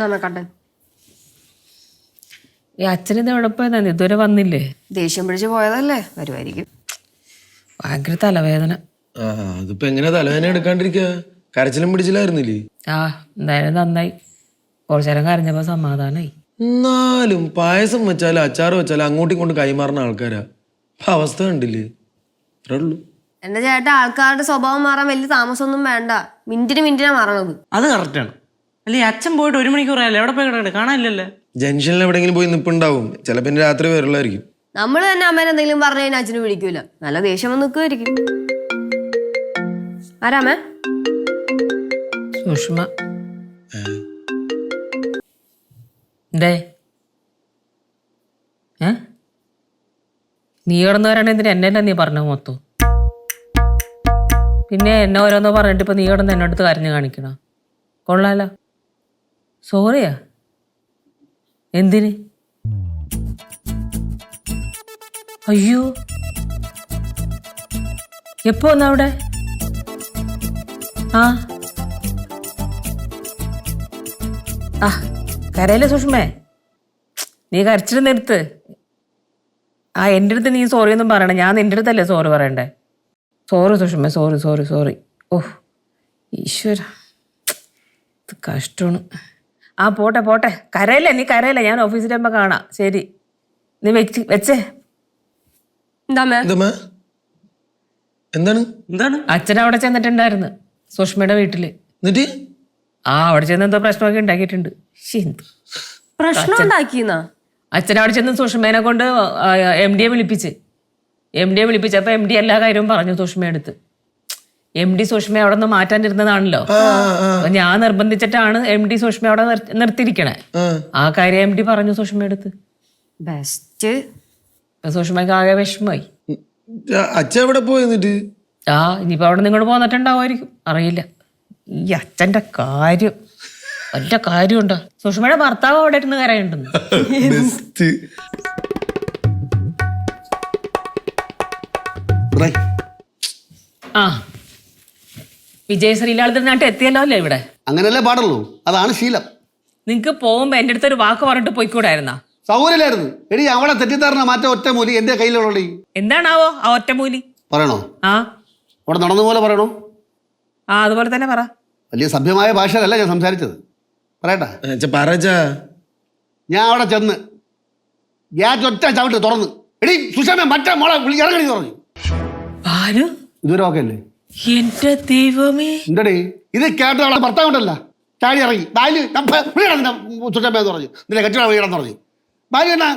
എന്താ കട്ടൻ? ഈ അച്ഛനിത് എവിടെ പോയതാ? ഇതുവരെ വന്നില്ലേ? ദേഷ്യം പിടിച്ച് പോയതല്ലേ, വരുമായിരിക്കും. ഭയങ്കര തലവേദന. അതിപ്പോ എങ്ങനെ തലവേദന എടുക്കാണ്ടിരിക്കുക? കരച്ചിലും പിടിച്ചില്ലായിരുന്നില്ലേ? എന്തായാലും നന്നായി. കുറച്ചു നേരം കരഞ്ഞപ്പോ സമാധാനായി. എന്നാലും പായസം വെച്ചാലും അച്ചാറ് വെച്ചാലും അങ്ങോട്ടും ഇങ്ങോട്ടും കൈമാറുന്ന ആൾക്കാരാ. അപ്പൊ അവസ്ഥ കണ്ടില്ലേ? അത്രേ ഉള്ളൂ. എന്റെ ചേട്ടാ, ആൾക്കാരുടെ സ്വഭാവം മാറാൻ വലിയ താമസമൊന്നും വേണ്ട. മിനിറ്റിനാ മാറണത്. അത് കറക്റ്റാണ്. അല്ലേ അച്ഛൻ പോയിട്ട് 1 മണിക്കൂറായല്ലേ? എവിടെ പോയി കിടക്കട്ടെ? കാണാനില്ലല്ലേ? ജംഗ്ഷനിൽ എവിടെയെങ്കിലും പോയി നിപ്പുണ്ടാവും. ചിലപ്പോ ഇന്ന് രാത്രി വരുള്ളായിരിക്കും. നമ്മൾ തന്നെ അമ്മേനെ എന്തെങ്കിലും പറഞ്ഞു കഴിഞ്ഞാൽ അച്ഛന് പിടിക്കൂല. നല്ല ദേഷ്യം വന്ന് നിൽക്കുമായിരിക്കും. ആരാമേ? സുഷ്മ. എന്തേ? നീ കിടന്നു വരാണ്ട് എന്തിനാ എന്നെ നീ പറഞ്ഞ മൊത്തം? പിന്നെ എന്നെ ഓരോന്നോ പറഞ്ഞിട്ട് ഇപ്പൊ നീ കിടന്ന് എന്നോടത്ത് കരഞ്ഞു കാണിക്കണ? കൊള്ളാലോ. സോറിയാ? എന്തിന്? അയ്യോ, എപ്പോ വന്ന അവിടെ? കരയില്ലേ സുഷ്മേ? നീ കരച്ചിട്ട് നിർത്ത്. എൻ്റെ അടുത്ത് നീ സോറി ഒന്നും പറയണേ. ഞാൻ നിന്റെ അടുത്തല്ലേ സോറി പറയണ്ടേ? സോറി സുഷ്മേ, സോറി സോറി സോറി. ഓഹ് ഈശ്വര, ഇത് കഷ്ടമാണ്. പോട്ടെ പോട്ടെ, കരയില്ലേ നീ, കരയില്ല. ഞാൻ ഓഫീസിൽ ആകുമ്പോ കാണാം. ശരി, നീ വെച്ചേ. എന്താണ്? അച്ഛൻ അവിടെ ചെന്നിട്ടുണ്ടായിരുന്നു, സുഷ്മയുടെ വീട്ടില്. അവിടെ ചെന്ന് എന്തോ പ്രശ്നമൊക്കെ ഉണ്ടാക്കിയിട്ടുണ്ട്. പ്രശ്നം ഉണ്ടാക്കിയെന്നാ? അച്ഛൻ അവിടെ ചെന്ന് സുഷ്മേനെ കൊണ്ട് MD വിളിപ്പിച്ചപ്പോ MD എല്ലാ കാര്യവും പറഞ്ഞു സുഷ്മയുടെ അടുത്ത്. MD സുഷ്മ അവിടെ നിന്ന് മാറ്റാനിരുന്നതാണല്ലോ. അപ്പൊ ഞാൻ നിർബന്ധിച്ചിട്ടാണ് MD സുഷ്മ അവിടെ നിർത്തിയിരിക്കണേ. ആ കാര്യം MD പറഞ്ഞു സുഷ്മയുടെ അടുത്ത്. ബെസ്റ്റ്. സുഷ്മയ്ക്ക് ആകെ വിഷമമായി. അച്ഛൻ എവിടെ പോയി? ഇനിയിപ്പോ അവിടെ നിങ്ങോട്ട് പോന്നിട്ടുണ്ടാവുമായിരിക്കും, അറിയില്ല. ഈ അച്ഛന്റെ കാര്യം വല്ല കാര്യമുണ്ടോ? സുഷ്മയുടെ ഭർത്താവ് അവിടെ ഇരുന്ന് കരയുണ്ടെന്ന്. വിജയശ്രീലാളിന്റെ നാട്ടിൽ എത്തിയല്ലോ അല്ലേ ഇവിടെ? അങ്ങനെയല്ലേ പാടുള്ളൂ, അതാണ് ശീലം. നിങ്ങക്ക് പോകുമ്പോ എന്റെ അടുത്ത് ഒരു വാക്ക് പറഞ്ഞിട്ട് പോയിക്കൂടായിരുന്നാ? സൗകര്യമില്ലായിരുന്നു. എടി അവളെ തെറ്റിദ്ധാരണ മാറ്റ ഒറ്റമൂലി എന്റെ കയ്യിലുള്ള. എന്താണാവോ ആ ഒറ്റമൂലി? പറയണോ? അവിടെ നടന്ന പോലെ പറയണോ? അതുപോലെ തന്നെ പറ. വലിയ സഭ്യമായ ഭാഷയിലല്ല ഞാൻ സംസാരിച്ചത്. പറയട്ടെ? ഞാൻ അവിടെ ചെന്ന് ഗ്യാറ്റ് ഒറ്റ ചവിട്ട് തുറന്ന്, എടി സുഷമ മറ്റേ മോളെ ഇറങ്ങണി പറഞ്ഞു. ഇതുവരെ ഓക്കെ അല്ലേ? എന്റെ ദൈവമേ, എന്തടേ ഇത് കേട്ടോ? അവളെ ഭർത്താവ് ഉണ്ടല്ല ചാടി ഇറങ്ങി ബാല് സുഷമയെന്ന് പറഞ്ഞു, നിന്റെ കെട്ടിട വീടെന്ന് പറഞ്ഞു. ഭാര്യ എന്നാ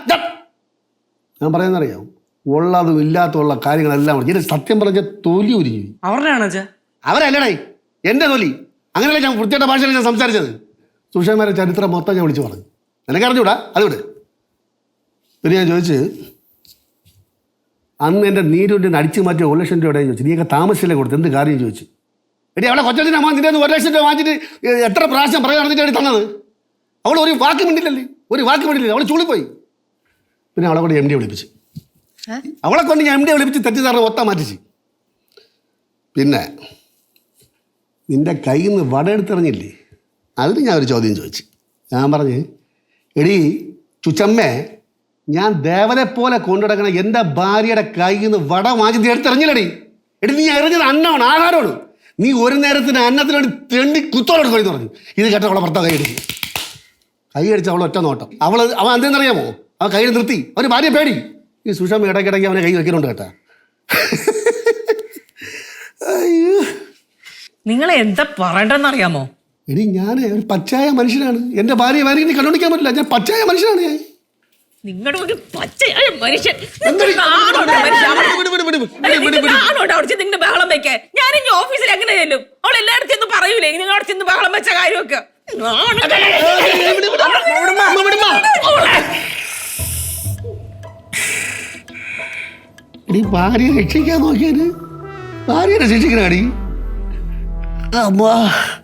ഞാൻ പറയുന്നറിയാം, ഉള്ളതും ഇല്ലാത്തുള്ള കാര്യങ്ങളെല്ലാം ഇത് സത്യം പറഞ്ഞ തൊലി ഉരിഞ്ഞു. അവരല്ലടേ എന്റെ തൊലി. അങ്ങനെയല്ല ഞാൻ വൃത്തിയുടെ ഭാഷയിൽ ഞാൻ സംസാരിച്ചത്. സുഷമയുടെ ചരിത്രം മൊത്തം ഞാൻ വിളിച്ചു പറഞ്ഞു. നിനക്കറിഞ്ഞൂടാ? അത് വിട്. പിന്നെ ഞാൻ ചോദിച്ച്, അന്ന് എൻ്റെ നീരുണ്ടിന് അടിച്ചു മാറ്റിയ 1 ലക്ഷം രൂപയുടെ ചോദിച്ചു. നീയൊക്കെ താമസിച്ചില്ലേ കൊടുത്ത്? എന്ത് കാര്യം ചോദിച്ചു. എടി അവളെ കൊച്ചടിൻ്റെ അമ്മ നിന്റെ 1 ലക്ഷം രൂപ വാങ്ങിച്ചിട്ട് എത്ര പ്രാവശ്യം പറയാൻ നടന്നിട്ടാണ് തന്നത്? അവൾ ഒരു വാക്ക് മിണ്ടില്ലല്ലേ, ഒരു വാക്ക് മിണ്ടില്ല. അവൾ ചൂളിപ്പോയി. പിന്നെ അവളെ കൊണ്ട് MD വിളിപ്പിച്ച്, അവളെ കൊണ്ട് ഞാൻ MD വിളിപ്പിച്ച് തെറ്റിദ്ധാരണ മൊത്തം മാറ്റിച്ച്. പിന്നെ നിന്റെ കയ്യിൽ നിന്ന് വട എടുത്തിറങ്ങില്ലേ, അതിന് ഞാൻ ഒരു ചോദ്യം ചോദിച്ചു. ഞാൻ പറഞ്ഞ്, എടി ചുച്ചമ്മേ, ഞാൻ ദേവനെ പോലെ കൊണ്ടുനടക്കണ എൻ്റെ ഭാര്യയുടെ കയ്യിൽ നിന്ന് വട വാങ്ങി എടുത്തിറങ്ങില്ലടി. എടി നീ എറിഞ്ഞത് അന്നമാണ്, ആഹാരമാണ്. നീ ഒരു നേരത്തിന് അന്നത്തിന് വേണ്ടി തെണ്ടി കുത്തോടെ പോയി പറഞ്ഞു. ഇത് കേട്ട അവളെ ഭർത്താവ് കൈ അടിച്ച് അവൾ ഒറ്റ നോട്ടം. അവൻ എന്തെന്നറിയാമോ? അവൻ കയ്യിൽ നിർത്തി. അവന് ഭാര്യ പേടി. ഈ സുഷമ ഇടയ്ക്കിടയ്ക്ക് അവനെ കൈ വെക്കുന്നുണ്ട് കേട്ടാ. അയ്യോ, നിങ്ങൾ എന്താ പറയണ്ടെന്നറിയാമോ? എടി ഞാൻ ഒരു പച്ചയായ മനുഷ്യനാണ്. എൻ്റെ ഭാര്യ ഭാര്യ കണ്ടുപിടിക്കാൻ പറ്റില്ല. ഞാൻ പച്ചയായ മനുഷ്യനാണ്. ഞാൻ നിങ്ങളുടെ ഒരു പച്ചയായ മനുഷ്യൻ. നിങ്ങളുടെ ബഹളം വെക്കാൻ ഞാൻ ഇനി ഓഫീസിൽ എങ്ങനെ ചെല്ലും? അവൾ എല്ലായിടത്തും ചെന്ന് പറയൂലേ നിങ്ങൾ അവിടെ ചെന്ന് ബഹളം വെച്ച കാര്യമൊക്കെ? ഭാര്യയെ രക്ഷിക്കാൻ നോക്കിയാല് ഭാര്യനെ ശിക്ഷിക്കണ അടി. അമ്മ